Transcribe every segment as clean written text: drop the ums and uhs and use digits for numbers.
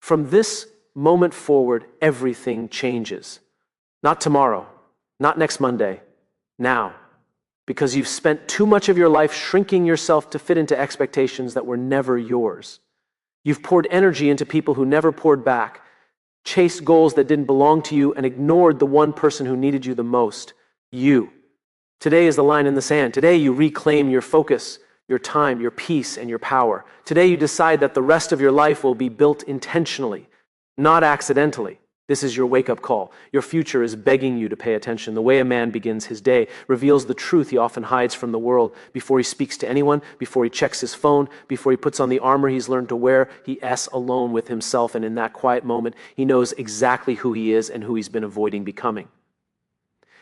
From this moment forward, everything changes. Not tomorrow, not next Monday, now. Because you've spent too much of your life shrinking yourself to fit into expectations that were never yours. You've poured energy into people who never poured back, chased goals that didn't belong to you, and ignored the one person who needed you the most, you. Today is the line in the sand. Today you reclaim your focus, your time, your peace, and your power. Today you decide that the rest of your life will be built intentionally, not accidentally. This is your wake-up call. Your future is begging you to pay attention. The way a man begins his day reveals the truth he often hides from the world. Before he speaks to anyone, before he checks his phone, before he puts on the armor he's learned to wear, he is alone with himself, and in that quiet moment, he knows exactly who he is and who he's been avoiding becoming.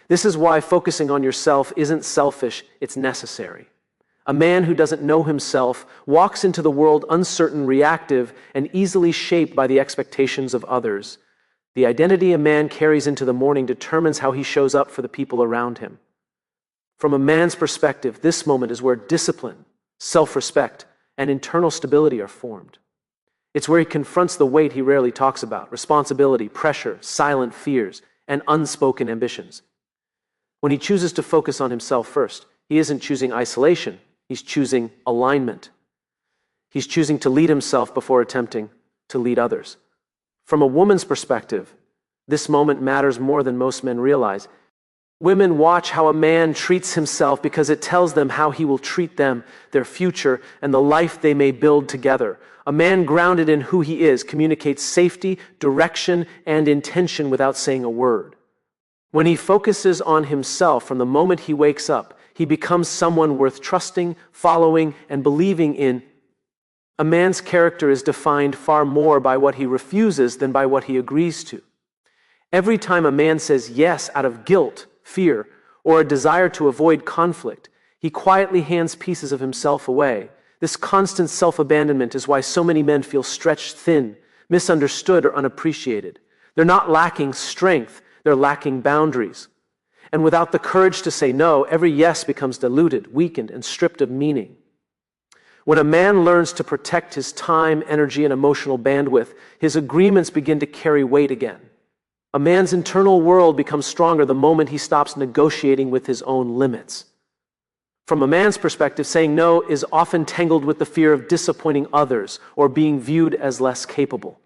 This is why focusing on yourself isn't selfish, it's necessary. A man who doesn't know himself walks into the world uncertain, reactive, and easily shaped by the expectations of others. The identity a man carries into the morning determines how he shows up for the people around him. From a man's perspective, this moment is where discipline, self-respect, and internal stability are formed. It's where he confronts the weight he rarely talks about: responsibility, pressure, silent fears, and unspoken ambitions. When he chooses to focus on himself first, he isn't choosing isolation, he's choosing alignment. He's choosing to lead himself before attempting to lead others. From a woman's perspective, this moment matters more than most men realize. Women watch how a man treats himself because it tells them how he will treat them, their future, and the life they may build together. A man grounded in who he is communicates safety, direction, and intention without saying a word. When he focuses on himself from the moment he wakes up, he becomes someone worth trusting, following, and believing in. A man's character is defined far more by what he refuses than by what he agrees to. Every time a man says yes out of guilt, fear, or a desire to avoid conflict, he quietly hands pieces of himself away. This constant self-abandonment is why so many men feel stretched thin, misunderstood, or unappreciated. They're not lacking strength, they're lacking boundaries. And without the courage to say no, every yes becomes diluted, weakened, and stripped of meaning. When a man learns to protect his time, energy, and emotional bandwidth, his agreements begin to carry weight again. A man's internal world becomes stronger the moment he stops negotiating with his own limits. From a man's perspective, saying no is often tangled with the fear of disappointing others or being viewed as less capable.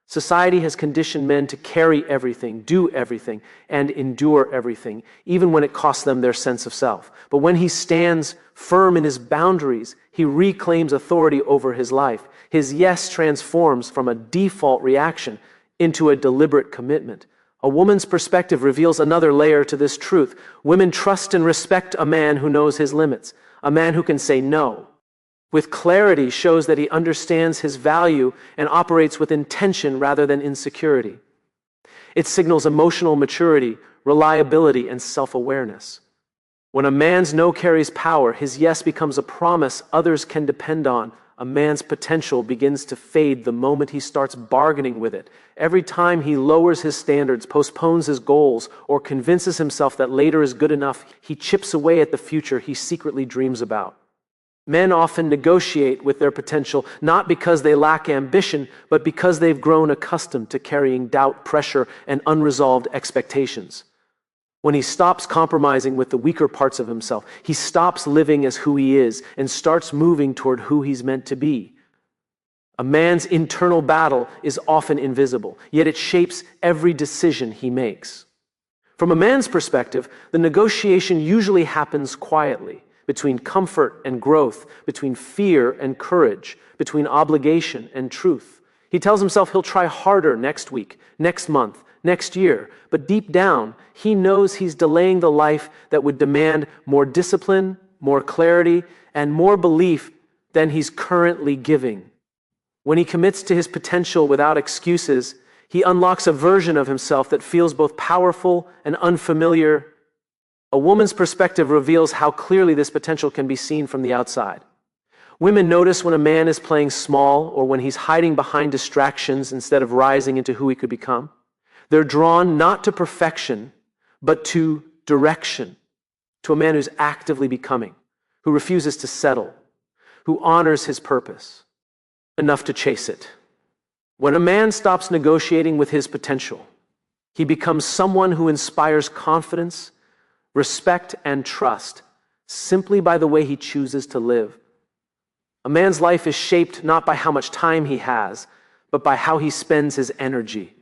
Society has conditioned men to carry everything, do everything, and endure everything, even when it costs them their sense of self. But when he stands firm in his boundaries, he reclaims authority over his life. His yes transforms from a default reaction into a deliberate commitment. A woman's perspective reveals another layer to this truth. Women trust and respect a man who knows his limits, a man who can say no. With clarity shows that he understands his value and operates with intention rather than insecurity. It signals emotional maturity, reliability, and self-awareness. When a man's no carries power, his yes becomes a promise others can depend on. A man's potential begins to fade the moment he starts bargaining with it. Every time he lowers his standards, postpones his goals, or convinces himself that later is good enough, he chips away at the future he secretly dreams about. Men often negotiate with their potential not because they lack ambition, but because they've grown accustomed to carrying doubt, pressure, and unresolved expectations. When he stops compromising with the weaker parts of himself, he stops living as who he is and starts moving toward who he's meant to be. A man's internal battle is often invisible, yet it shapes every decision he makes. From a man's perspective, the negotiation usually happens quietly, between comfort and growth, between fear and courage, between obligation and truth. He tells himself he'll try harder next week, next month, next year, but deep down, he knows he's delaying the life that would demand more discipline, more clarity, and more belief than he's currently giving. When he commits to his potential without excuses, he unlocks a version of himself that feels both powerful and unfamiliar. A woman's perspective reveals how clearly this potential can be seen from the outside. Women notice when a man is playing small or when he's hiding behind distractions instead of rising into who he could become. They're drawn not to perfection, but to direction, to a man who's actively becoming, who refuses to settle, who honors his purpose, enough to chase it. When a man stops negotiating with his potential, he becomes someone who inspires confidence, respect, and trust simply by the way he chooses to live. A man's life is shaped not by how much time he has, but by how he spends his energy.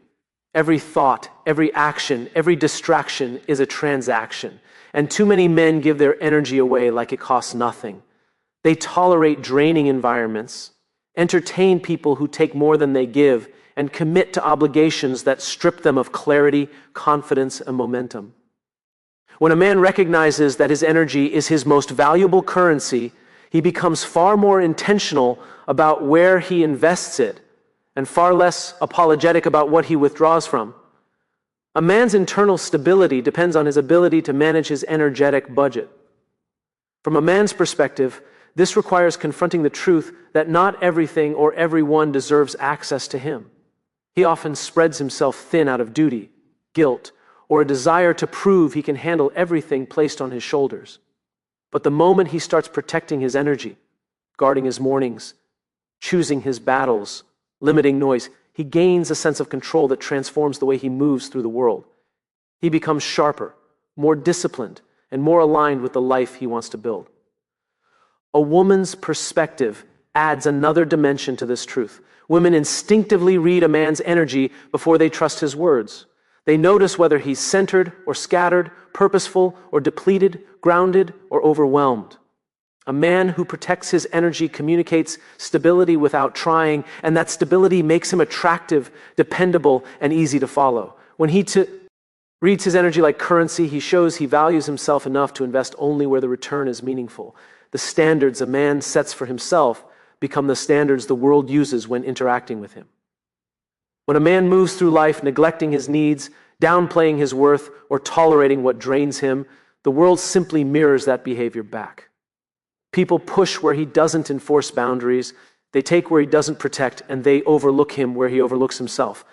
Every thought, every action, every distraction is a transaction, and too many men give their energy away like it costs nothing. They tolerate draining environments, entertain people who take more than they give, and commit to obligations that strip them of clarity, confidence, and momentum. When a man recognizes that his energy is his most valuable currency, he becomes far more intentional about where he invests it and far less apologetic about what he withdraws from. A man's internal stability depends on his ability to manage his energetic budget. From a man's perspective, this requires confronting the truth that not everything or everyone deserves access to him. He often spreads himself thin out of duty, guilt, or a desire to prove he can handle everything placed on his shoulders. But the moment he starts protecting his energy, guarding his mornings, choosing his battles, limiting noise, he gains a sense of control that transforms the way he moves through the world. He becomes sharper, more disciplined, and more aligned with the life he wants to build. A woman's perspective adds another dimension to this truth. Women instinctively read a man's energy before they trust his words. They notice whether he's centered or scattered, purposeful or depleted, grounded or overwhelmed. A man who protects his energy communicates stability without trying, and that stability makes him attractive, dependable, and easy to follow. When he reads his energy like currency, he shows he values himself enough to invest only where the return is meaningful. The standards a man sets for himself become the standards the world uses when interacting with him. When a man moves through life neglecting his needs, downplaying his worth, or tolerating what drains him, the world simply mirrors that behavior back. People push where he doesn't enforce boundaries, they take where he doesn't protect, and they overlook him where he overlooks himself.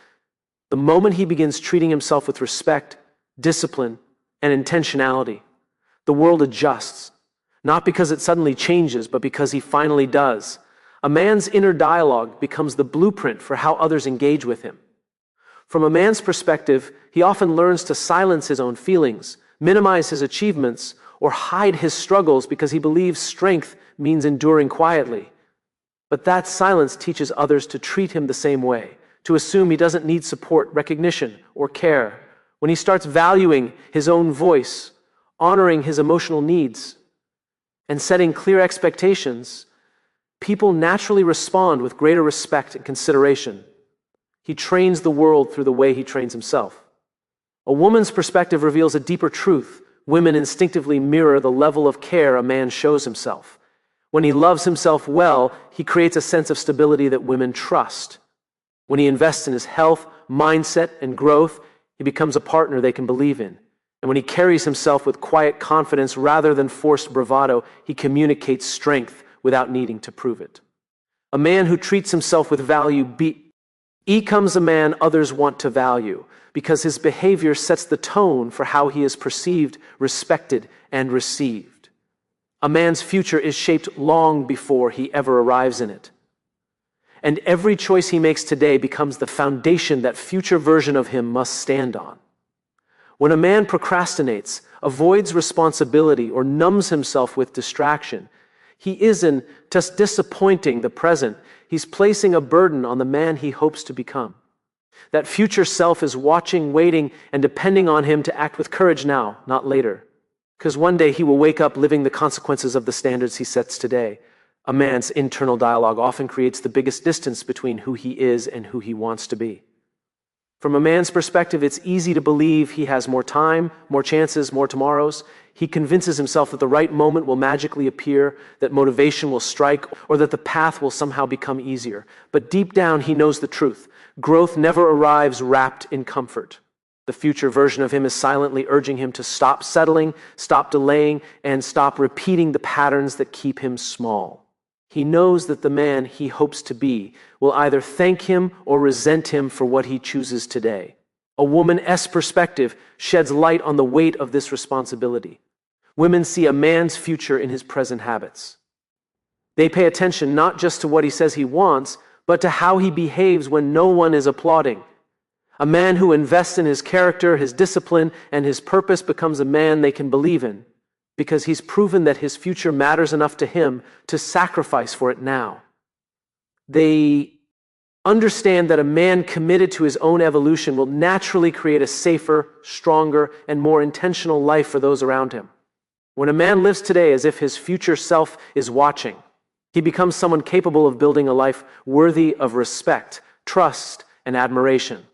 The moment he begins treating himself with respect, discipline, and intentionality, the world adjusts, not because it suddenly changes, but because he finally does. A man's inner dialogue becomes the blueprint for how others engage with him. From a man's perspective, he often learns to silence his own feelings, minimize his achievements, or hide his struggles because he believes strength means enduring quietly. But that silence teaches others to treat him the same way, to assume he doesn't need support, recognition, or care. When he starts valuing his own voice, honoring his emotional needs, and setting clear expectations, people naturally respond with greater respect and consideration. He trains the world through the way he trains himself. A woman's perspective reveals a deeper truth. Women instinctively mirror the level of care a man shows himself. When he loves himself well, he creates a sense of stability that women trust. When he invests in his health, mindset, and growth, he becomes a partner they can believe in. And when he carries himself with quiet confidence rather than forced bravado, he communicates strength without needing to prove it. A man who treats himself with value becomes a man others want to value, because his behavior sets the tone for how he is perceived, respected, and received. A man's future is shaped long before he ever arrives in it. And every choice he makes today becomes the foundation that future version of him must stand on. When a man procrastinates, avoids responsibility, or numbs himself with distraction, he isn't just disappointing the present, he's placing a burden on the man he hopes to become. That future self is watching, waiting, and depending on him to act with courage now, not later. Because one day he will wake up living the consequences of the standards he sets today. A man's internal dialogue often creates the biggest distance between who he is and who he wants to be. From a man's perspective, it's easy to believe he has more time, more chances, more tomorrows. He convinces himself that the right moment will magically appear, that motivation will strike, or that the path will somehow become easier. But deep down, he knows the truth. Growth never arrives wrapped in comfort. The future version of him is silently urging him to stop settling, stop delaying, and stop repeating the patterns that keep him small. He knows that the man he hopes to be will either thank him or resent him for what he chooses today. A woman's perspective sheds light on the weight of this responsibility. Women see a man's future in his present habits. They pay attention not just to what he says he wants, but to how he behaves when no one is applauding. A man who invests in his character, his discipline, and his purpose becomes a man they can believe in, because he's proven that his future matters enough to him to sacrifice for it now. They understand that a man committed to his own evolution will naturally create a safer, stronger, and more intentional life for those around him. When a man lives today as if his future self is watching, he becomes someone capable of building a life worthy of respect, trust, and admiration.